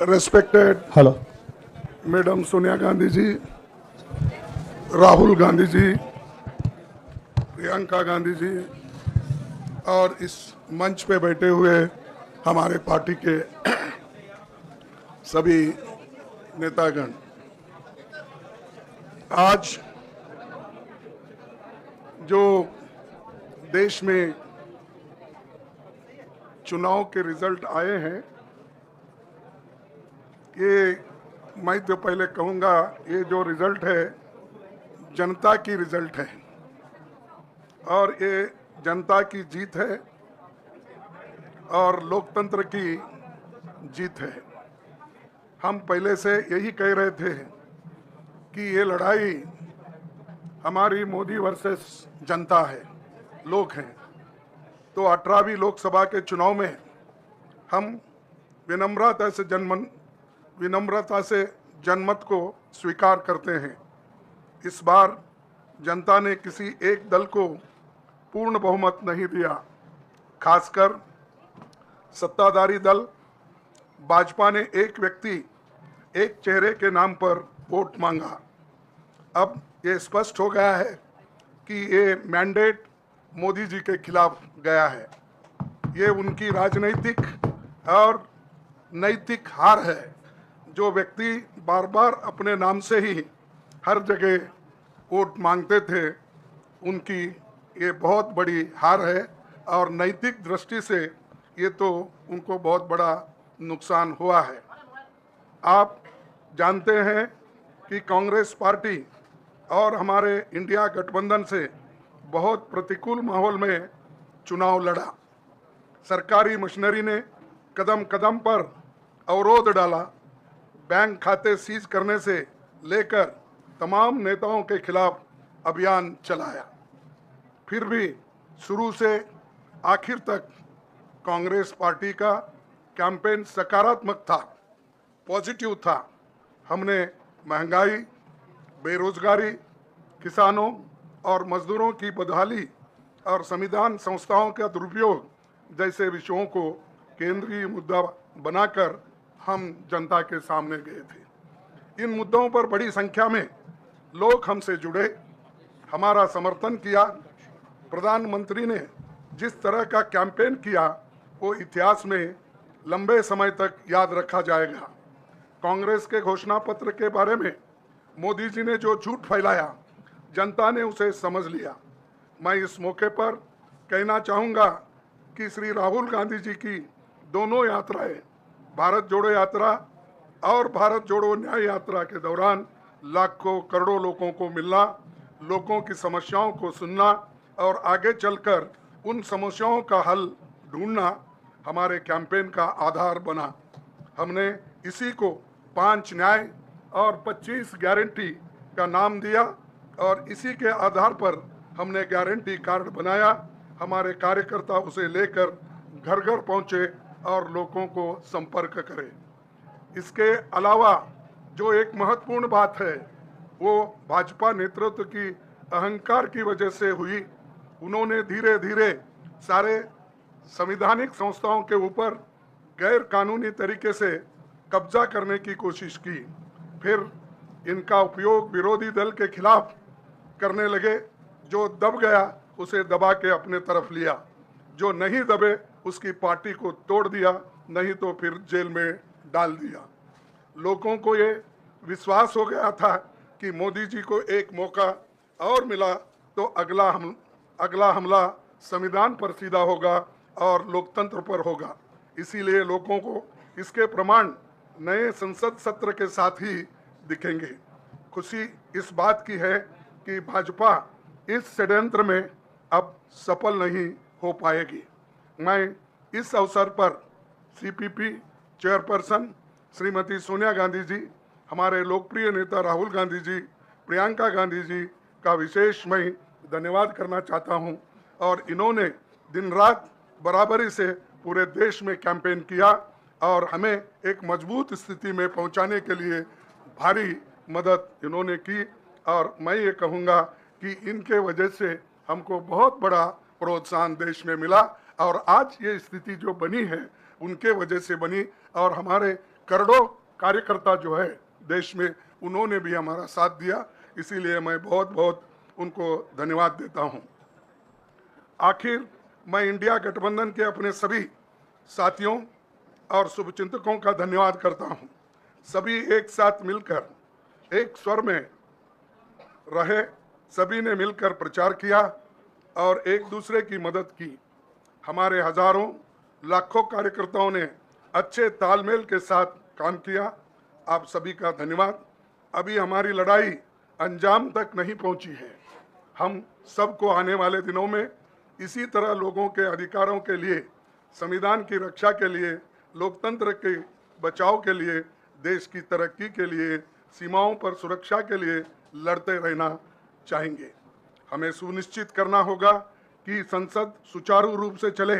Respected hello. Madam Sonia Gandhi ji, Rahul Gandhi ji, Priyanka Gandhi ji और इस मंच पे बैठे हुए हमारे पार्टी के सभी नेतागण, आज जो देश में चुनाव के रिजल्ट आए हैं, ये मैं तो पहले कहूँगा, ये जो रिजल्ट है जनता की रिजल्ट है और ये जनता की जीत है और लोकतंत्र की जीत है। हम पहले से यही कह रहे थे कि ये लड़ाई हमारी मोदी वर्सेस जनता है, लोग हैं। तो 18वीं लोकसभा के चुनाव में हम विनम्रता से जनमत को स्वीकार करते हैं। इस बार जनता ने किसी एक दल को पूर्ण बहुमत नहीं दिया, खासकर सत्ताधारी दल भाजपा ने एक व्यक्ति एक चेहरे के नाम पर वोट मांगा। अब ये स्पष्ट हो गया है कि ये मैंडेट मोदी जी के खिलाफ गया है। ये उनकी राजनीतिक और नैतिक हार है। जो व्यक्ति बार बार अपने नाम से ही हर जगह वोट मांगते थे, उनकी ये बहुत बड़ी हार है और नैतिक दृष्टि से ये तो उनको बहुत बड़ा नुकसान हुआ है। आप जानते हैं कि कांग्रेस पार्टी और हमारे इंडिया गठबंधन से बहुत प्रतिकूल माहौल में चुनाव लड़ा। सरकारी मशीनरी ने कदम कदम पर अवरोध डाला। बैंक खाते सीज करने से लेकर तमाम नेताओं के खिलाफ अभियान चलाया। फिर भी शुरू से आखिर तक कांग्रेस पार्टी का कैंपेन सकारात्मक था, पॉजिटिव था। हमने महंगाई, बेरोजगारी, किसानों और मजदूरों की बदहाली और संविधान संस्थाओं का दुरुपयोग जैसे विषयों को केंद्रीय मुद्दा बनाकर हम जनता के सामने गए थे। इन मुद्दों पर बड़ी संख्या में लोग हमसे जुड़े, हमारा समर्थन किया। प्रधानमंत्री ने जिस तरह का कैंपेन किया वो इतिहास में लंबे समय तक याद रखा जाएगा। कांग्रेस के घोषणा पत्र के बारे में मोदी जी ने जो झूठ फैलाया, जनता ने उसे समझ लिया। मैं इस मौके पर कहना चाहूँगा कि श्री राहुल गांधी जी की दोनों यात्राएं, भारत जोड़ो यात्रा और भारत जोड़ो न्याय यात्रा के दौरान लाखों करोड़ों लोगों को मिलना, लोगों की समस्याओं को सुनना और आगे चलकर उन समस्याओं का हल ढूंढना हमारे कैंपेन का आधार बना। हमने इसी को 5 न्याय और 25 गारंटी का नाम दिया और इसी के आधार पर हमने गारंटी कार्ड बनाया। हमारे कार्यकर्ता उसे लेकर घर घर पहुँचे और लोगों को संपर्क करें। इसके अलावा जो एक महत्वपूर्ण बात है वो भाजपा नेतृत्व की अहंकार की वजह से हुई। उन्होंने धीरे धीरे सारे संवैधानिक संस्थाओं के ऊपर गैर कानूनी तरीके से कब्जा करने की कोशिश की। फिर इनका उपयोग विरोधी दल के खिलाफ करने लगे। जो दब गया उसे दबा के अपने तरफ लिया, जो नहीं दबे उसकी पार्टी को तोड़ दिया, नहीं तो फिर जेल में डाल दिया। लोगों को ये विश्वास हो गया था कि मोदी जी को एक मौका और मिला तो अगला हमला संविधान पर सीधा होगा और लोकतंत्र पर होगा। इसीलिए लोगों को इसके प्रमाण नए संसद सत्र के साथ ही दिखेंगे। खुशी इस बात की है कि भाजपा इस षड्यंत्र में अब सफल नहीं हो पाएगी। मैं इस अवसर पर सीपीपी चेयरपर्सन श्रीमती सोनिया गांधी जी, हमारे लोकप्रिय नेता राहुल गांधी जी, प्रियंका गांधी जी का विशेष मैं धन्यवाद करना चाहता हूं। और इन्होंने दिन रात बराबरी से पूरे देश में कैंपेन किया और हमें एक मजबूत स्थिति में पहुंचाने के लिए भारी मदद इन्होंने की। और मैं ये कहूँगा कि इनके वजह से हमको बहुत बड़ा प्रोत्साहन देश में मिला और आज ये स्थिति जो बनी है उनके वजह से बनी। और हमारे करोड़ों कार्यकर्ता जो है देश में, उन्होंने भी हमारा साथ दिया, इसीलिए मैं बहुत बहुत उनको धन्यवाद देता हूं। आखिर मैं इंडिया गठबंधन के अपने सभी साथियों और शुभचिंतकों का धन्यवाद करता हूं। सभी एक साथ मिलकर एक स्वर में रहे, सभी ने मिलकर प्रचार किया और एक दूसरे की मदद की। हमारे हजारों लाखों कार्यकर्ताओं ने अच्छे तालमेल के साथ काम किया। आप सभी का धन्यवाद। अभी हमारी लड़ाई अंजाम तक नहीं पहुंची है। हम सबको आने वाले दिनों में इसी तरह लोगों के अधिकारों के लिए, संविधान की रक्षा के लिए, लोकतंत्र के बचाव के लिए, देश की तरक्की के लिए, सीमाओं पर सुरक्षा के लिए लड़ते रहना चाहेंगे। हमें सुनिश्चित करना होगा कि संसद सुचारू रूप से चले,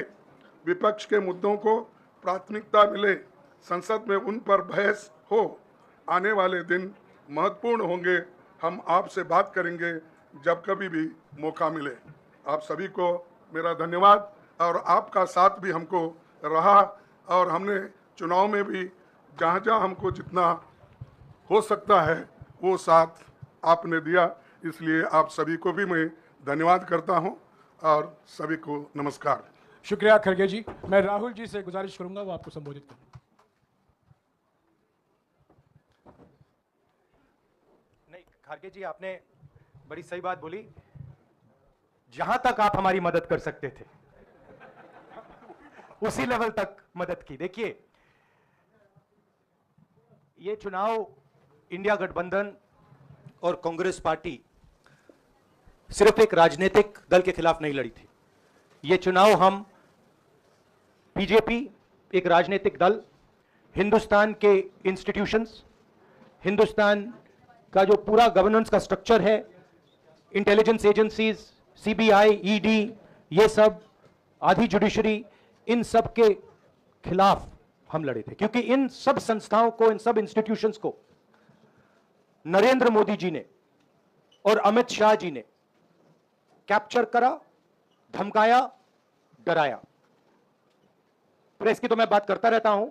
विपक्ष के मुद्दों को प्राथमिकता मिले, संसद में उन पर बहस हो। आने वाले दिन महत्वपूर्ण होंगे। हम आपसे बात करेंगे जब कभी भी मौका मिले। आप सभी को मेरा धन्यवाद, और आपका साथ भी हमको रहा, और हमने चुनाव में भी जहाँ जहाँ हमको जितना हो सकता है वो साथ आपने दिया, इसलिए आप सभी को भी मैं धन्यवाद करता हूं और सभी को नमस्कार। शुक्रिया खड़गे जी। मैं राहुल जी से गुजारिश करूंगा वो आपको संबोधित करें। नहीं, खड़गे जी आपने बड़ी सही बात बोली। जहां तक आप हमारी मदद कर सकते थे उसी लेवल तक मदद की। देखिए, ये चुनाव इंडिया गठबंधन और कांग्रेस पार्टी सिर्फ एक राजनीतिक दल के खिलाफ नहीं लड़ी थी। ये चुनाव हम बीजेपी, एक राजनीतिक दल, हिंदुस्तान के इंस्टीट्यूशंस, हिंदुस्तान का जो पूरा गवर्नेंस का स्ट्रक्चर है, इंटेलिजेंस एजेंसीज, सीबीआई, ईडी, ये सब, आधी जुडिशरी, इन सब के खिलाफ हम लड़े थे। क्योंकि इन सब संस्थाओं को, इन सब इंस्टीट्यूशंस को नरेंद्र मोदी जी ने और अमित शाह जी ने कैप्चर करा, धमकाया, डराया। प्रेस की तो मैं बात करता रहता हूं।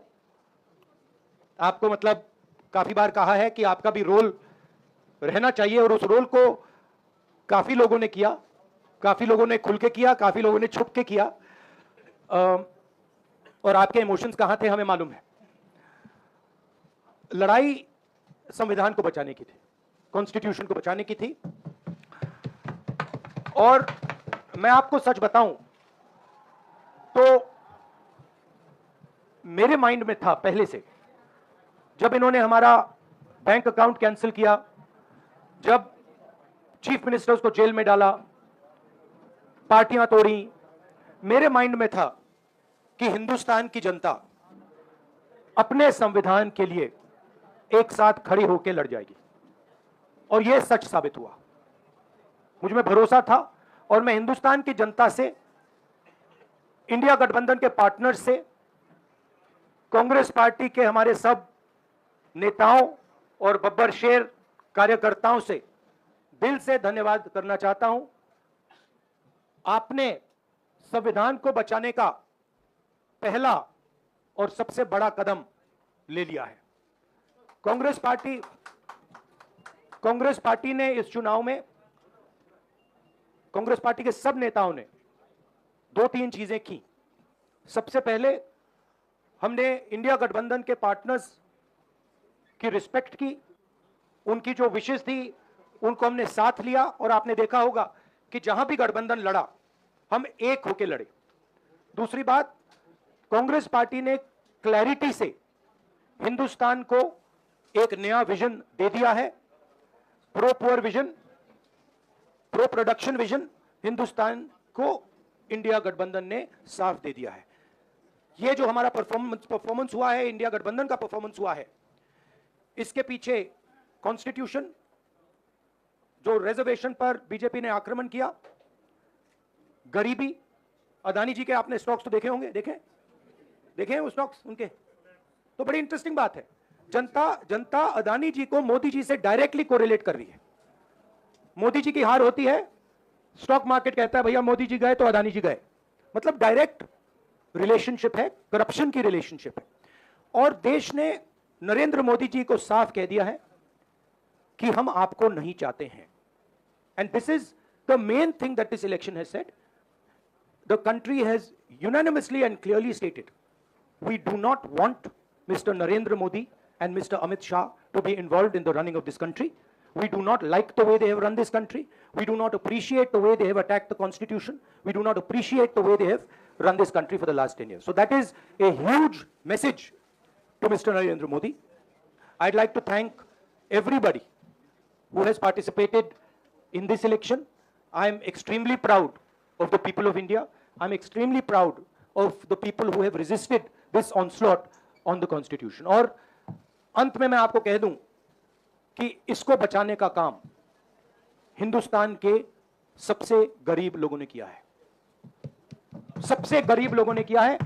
आपको मतलब काफी बार कहा है कि आपका भी रोल रहना चाहिए, और उस रोल को काफी लोगों ने किया, काफी लोगों ने खुल के किया, काफी लोगों ने छुप के किया। और आपके इमोशंस कहां थे हमें मालूम है। लड़ाई संविधान को बचाने की थी, कॉन्स्टिट्यूशन को बचाने की थी। और मैं आपको सच बताऊं तो मेरे माइंड में था पहले से, जब इन्होंने हमारा बैंक अकाउंट कैंसिल किया, जब चीफ मिनिस्टर्स को जेल में डाला, पार्टियां तोड़ी, मेरे माइंड में था कि हिंदुस्तान की जनता अपने संविधान के लिए एक साथ खड़ी होकर लड़ जाएगी। और यह सच साबित हुआ। मुझ में भरोसा था, और मैं हिंदुस्तान की जनता से, इंडिया गठबंधन के पार्टनर्स से, कांग्रेस पार्टी के हमारे सब नेताओं और बब्बर शेर कार्यकर्ताओं से दिल से धन्यवाद करना चाहता हूं। आपने संविधान को बचाने का पहला और सबसे बड़ा कदम ले लिया है। कांग्रेस पार्टी ने इस चुनाव में, कांग्रेस पार्टी के सब नेताओं ने 2-3 चीजें की। सबसे पहले हमने इंडिया गठबंधन के पार्टनर्स की रिस्पेक्ट की, उनकी जो विशेष थी उनको हमने साथ लिया, और आपने देखा होगा कि जहां भी गठबंधन लड़ा हम एक होकर लड़े। दूसरी बात, कांग्रेस पार्टी ने क्लैरिटी से हिंदुस्तान को एक नया विजन दे दिया है, pro poor vision, pro production vision. Hindustan को इंडिया गठबंधन ने साफ दे दिया है। यह जो हमारा परफॉर्मेंस हुआ है, इंडिया गठबंधन का परफॉर्मेंस हुआ है, इसके पीछे कॉन्स्टिट्यूशन, जो रिजर्वेशन पर बीजेपी ने आक्रमण किया, गरीबी, अदानी जी के आपने स्टॉक्स तो देखे होंगे, देखे हैं वो स्टॉक्स उनके, तो बड़ी इंटरेस्टिंग बात है। जनता अदानी जी को मोदी जी से डायरेक्टली कोरिलेट कर रही है। मोदी जी की हार होती है, स्टॉक मार्केट कहता है भैया मोदी जी गए तो अदानी जी गए। मतलब डायरेक्ट रिलेशनशिप है, करप्शन की रिलेशनशिप है। और देश ने नरेंद्र मोदी जी को साफ कह दिया है कि हम आपको नहीं चाहते हैं. And this is the main thing that this election has said. The country has unanimously and clearly stated, we do not want Mr. Narendra Modi and Mr. Amit Shah to be involved in the running of this country. We do not like the way they have run this country. We do not appreciate the way they have attacked the constitution. We do not appreciate the way they have run this country for the last 10 years. So that is a huge message to Mr. Narendra Modi. I'd like to thank everybody who has participated in this election. I am extremely proud of the people of India. I'm extremely proud of the people who have resisted this onslaught on the constitution. और अंत में मैं आपको कह दूं कि इसको बचाने का काम हिंदुस्तान के सबसे गरीब लोगों ने किया है. सबसे गरीब लोगों ने किया है.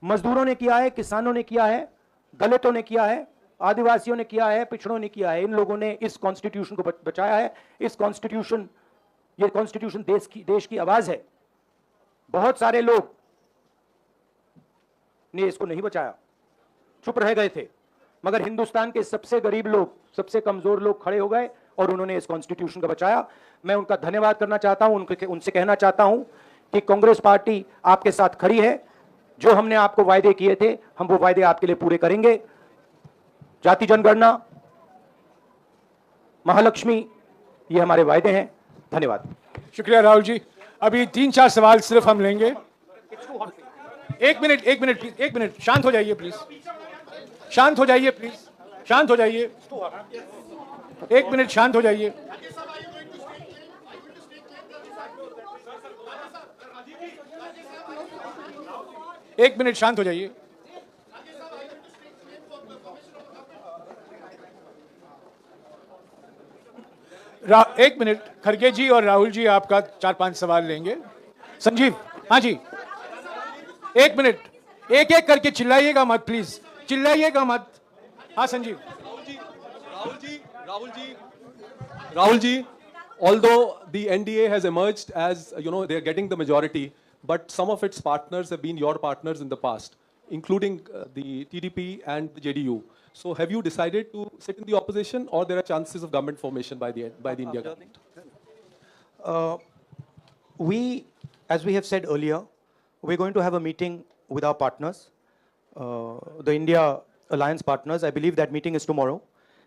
मजदूरों ने किया है, किसानों ने किया है, दलितों ने किया है, आदिवासियों ने किया है, पिछड़ों ने किया है. इन लोगों ने इस कॉन्स्टिट्यूशन को बचाया है. इस कॉन्स्टिट्यूशन, ये कॉन्स्टिट्यूशन देश की आवाज है. बहुत सारे लोग ने इसको नहीं बचाया, चुप रह गए थे, मगर हिंदुस्तान के सबसे गरीब लोग, सबसे कमजोर लोग खड़े हो गए और उन्होंने इस कॉन्स्टिट्यूशन को बचाया. मैं उनका धन्यवाद करना चाहता हूं. उनसे कहना चाहता हूं कि कांग्रेस पार्टी आपके साथ खड़ी है. जो हमने आपको वायदे किए थे, हम वो वायदे आपके लिए पूरे करेंगे. जाति जनगणना, महालक्ष्मी, ये हमारे वायदे हैं. धन्यवाद. शुक्रिया राहुल जी. अभी 3-4 सवाल सिर्फ हम लेंगे. एक मिनट प्लीज, एक मिनट. शांत हो जाइए प्लीज, शांत हो जाइए प्लीज, शांत हो जाइए. एक मिनट शांत हो जाइए. एक मिनट शांत हो जाइए. एक मिनट. खड़गे जी और राहुल जी आपका 4-5 सवाल लेंगे. संजीव, हाँ जी, एक मिनट. एक करके चिल्लाइएगा मत प्लीज, चिल्लाइएगा मत. हाँ Sanjeev. Rahul ji, although the NDA has emerged as, they are getting the majority, but some of its partners have been your partners in the past, including the TDP and the JDU. So have you decided to sit in the opposition, or there are chances of government formation by the India government? As we have said earlier, we're going to have a meeting with our partners, the India alliance partners. I believe that meeting is tomorrow,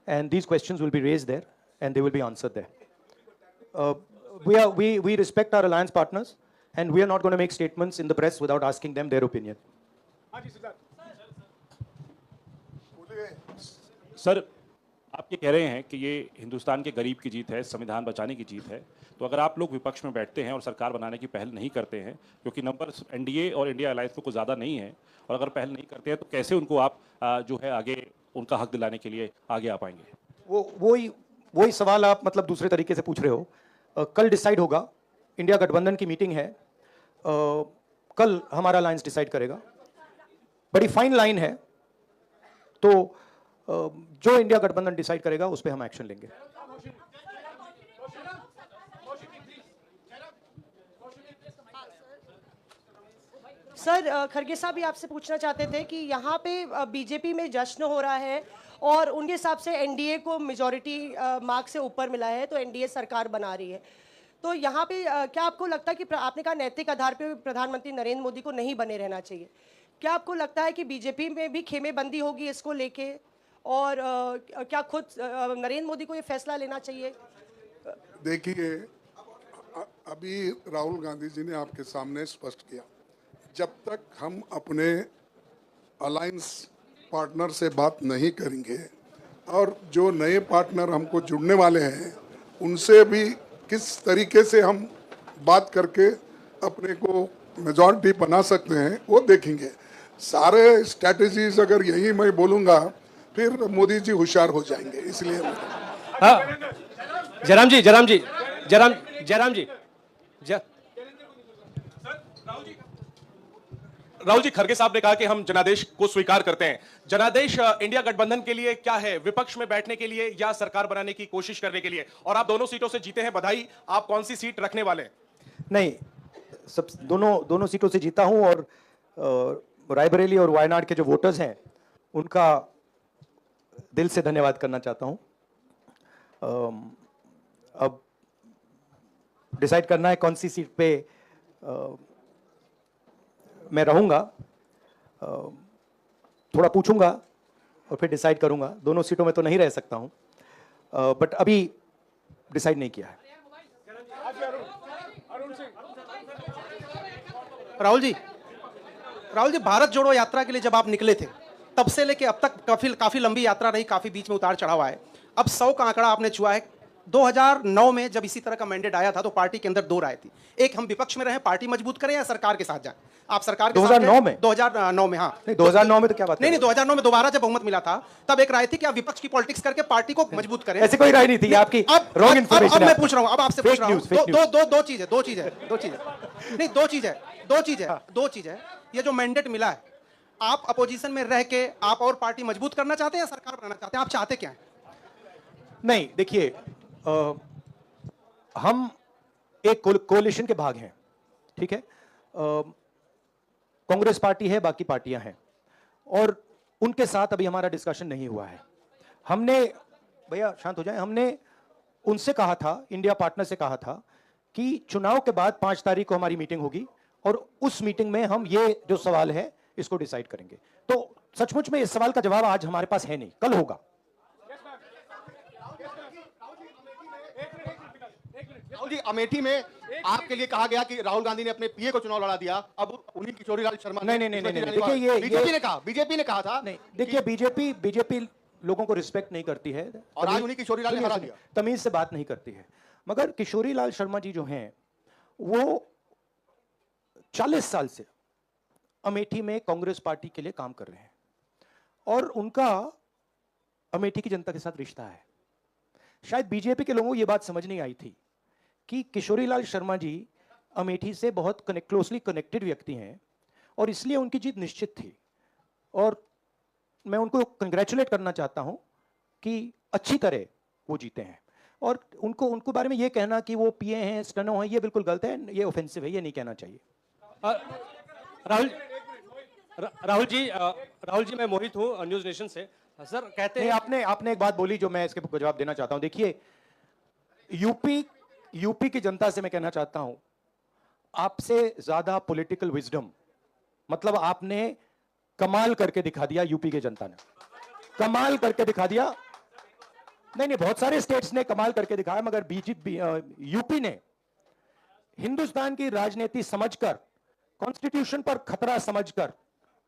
and these questions will be raised there, and they will be answered there. We respect our alliance partners, and we are not going to make statements in the press without asking them their opinion. Sir, आप ये कह रहे हैं कि ये हिंदुस्तान के गरीब की जीत है, संविधान बचाने की जीत है. तो अगर आप लोग विपक्ष में बैठते हैं और सरकार बनाने की पहल नहीं करते हैं, क्योंकि नंबर एनडीए और इंडिया अलायंस में कुछ ज़्यादा नहीं है, और अगर पहल नहीं करते हैं तो कैसे उनको आप जो है आगे उनका हक दिलाने के लिए आगे आ पाएंगे? वही सवाल आप मतलब दूसरे तरीके से पूछ रहे हो. कल डिसाइड होगा. इंडिया गठबंधन की मीटिंग है. कल हमारा अलायंस डिसाइड करेगा. बड़ी फाइन लाइन है, तो जो इंडिया गठबंधन डिसाइड करेगा उस पर हम एक्शन लेंगे. सर, खड़गे साहब, भी आपसे पूछना चाहते थे कि यहाँ पे बीजेपी में जश्न हो रहा है और उनके हिसाब से एनडीए को मेजॉरिटी मार्क से ऊपर मिला है, तो एनडीए सरकार बना रही है. तो यहाँ पे क्या आपको लगता है कि आपने कहा नैतिक आधार पे प्रधानमंत्री नरेंद्र मोदी को नहीं बने रहना चाहिए, क्या आपको लगता है कि बीजेपी में भी खेमेबंदी होगी इसको लेके, और क्या खुद नरेंद्र मोदी को ये फैसला लेना चाहिए? देखिए, अभी राहुल गांधी जी ने आपके सामने स्पष्ट किया, जब तक हम अपने अलायंस पार्टनर से बात नहीं करेंगे और जो नए पार्टनर हमको जुड़ने वाले हैं उनसे भी किस तरीके से हम बात करके अपने को मेजॉरिटी बना सकते हैं वो देखेंगे. सारे स्ट्रैटेजीज अगर यही मैं बोलूँगा फिर मोदी जी होशियार हो जाएंगे. इसलिए जयराम जी, राहुल जी, खड़गे साहब ने कहा कि हम जनादेश को स्वीकार करते हैं. जनादेश इंडिया गठबंधन के लिए क्या है? विपक्ष में बैठने के लिए या सरकार बनाने की कोशिश करने के लिए? और आप दोनों सीटों से जीते हैं, बधाई. आप कौन सी सीट रखने वाले हैं? नहीं, सब दोनों सीटों से जीता हूं, और रायबरेली और वायनाड के जो वोटर्स हैं उनका दिल से धन्यवाद करना चाहता हूं। अब डिसाइड करना है कौन सी सीट पे मैं रहूंगा। थोड़ा पूछूंगा और फिर डिसाइड करूंगा। दोनों सीटों में तो नहीं रह सकता हूं, बट अभी डिसाइड नहीं किया है। राहुल जी, भारत जोड़ो यात्रा के लिए जब आप निकले थे तब से लेके अब तक काफी लंबी यात्रा रही, काफी बीच में उतार चढ़ाव आए। अब 100 का आंकड़ा आपने छुआ है। 2009 में जब इसी तरह का मैंडेट आया था तो पार्टी के अंदर दो राय थी, एक हम विपक्ष में रहें, पार्टी मजबूत करें, या सरकार के साथ जाएं। आप सरकार के 2009 में 2009 में, हाँ नहीं 2009 में तो क्या बात नहीं 2009 में दोबारा जब बहुमत मिला था तब एक राय थी कि आप विपक्ष की पॉलिटिक्स करके पार्टी को मजबूत करें। ऐसी कोई राय नहीं थी आपकी। Wrong information. अब मैं पूछ रहा हूं, अब आपसे पूछ रहा हूं, दो चीज है। ये जो मैंडेट मिला है, आप अपोजिशन में रह के आप और पार्टी मजबूत करना चाहते हैं या सरकार बनाना चाहते हैं? आप चाहते क्या है? नहीं, देखिए, हम एक कोalition के भाग हैं, ठीक है। कांग्रेस पार्टी है, बाकी पार्टियां हैं, और उनके साथ अभी हमारा डिस्कशन नहीं हुआ है। हमने, भैया शांत हो जाए, हमने उनसे कहा था, इंडिया पार्टनर से कहा था कि चुनाव के बाद 5 तारीख को हमारी मीटिंग होगी और उस मीटिंग में हम ये जो सवाल है इसको डिसाइड करेंगे। तो सचमुच में इस सवाल का जवाब आज हमारे पास है नहीं, कल होगा। राहुल जी, अमेठी में आपके लिए कहा गया कि राहुल गांधी ने अपने पीए को चुनाव लड़ा दिया, अब उन्हीं किशोरीलाल शर्मा नहीं, देखिए ये बीजेपी ने कहा था। नहीं, देखिए बीजेपी लोगों को रिस्पेक्ट नहीं करती है और आज उन्हीं किशोरीलाल ने हरा दिया। तमीज से बात नहीं करती है। मगर किशोरीलाल शर्मा जी जो हैं वो 40 साल से अमेठी में कांग्रेस पार्टी के लिए काम कर रहे हैं और उनका अमेठी की जनता के साथ रिश्ता है। शायद बीजेपी के लोगों को यह बात समझ नहीं आई थी कि किशोरीलाल शर्मा जी अमेठी से बहुत क्लोजली कनेक्टेड व्यक्ति हैं और इसलिए उनकी जीत निश्चित थी। और मैं उनको कंग्रेचुलेट करना चाहता हूं कि अच्छी तरह वो जीते हैं। और उनको बारे में ये कहना कि वो पीए हैं, स्टनो हैं, ये बिल्कुल गलत है, ये ऑफेंसिव है, ये नहीं कहना चाहिए। राहुल जी मैं मोहित हूं न्यूज नेशन से। सर कहते हैं आपने एक बात बोली जो मैं इसके जवाब देना चाहता हूं। देखिए, यूपी की जनता से मैं कहना चाहता हूं, आपसे ज्यादा पॉलिटिकल विजडम, मतलब आपने कमाल करके दिखा दिया। यूपी की जनता ने कमाल करके दिखा दिया। नहीं, बहुत सारे स्टेट्स ने कमाल करके दिखाया, मगर बीजेपी यूपी ने हिंदुस्तान की राजनीति समझकर, कॉन्स्टिट्यूशन पर खतरा समझकर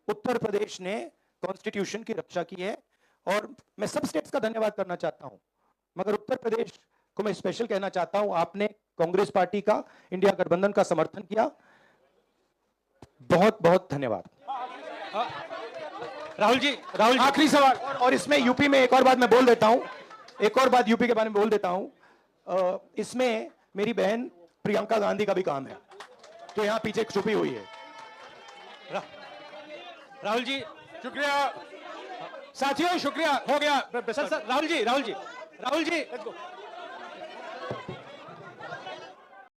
उत्तर प्रदेश ने कॉन्स्टिट्यूशन की रक्षा की है। और मैं सब स्टेट्स का धन्यवाद करना चाहता हूं, मगर उत्तर प्रदेश को मैं स्पेशल कहना चाहता हूं, आपने कांग्रेस पार्टी का, इंडिया गठबंधन का समर्थन किया। बहुत बहुत धन्यवाद। राहुल जी आखिरी सवाल, और इसमें यूपी में एक और बात मैं बोल देता हूं, एक और बात यूपी के बारे में बोल देता हूं। इसमें मेरी बहन प्रियंका गांधी का भी काम है, तो यहां पीछे छुपी हुई है। राहुल जी शुक्रिया साथियों, शुक्रिया, हो गया। सर राहुल जी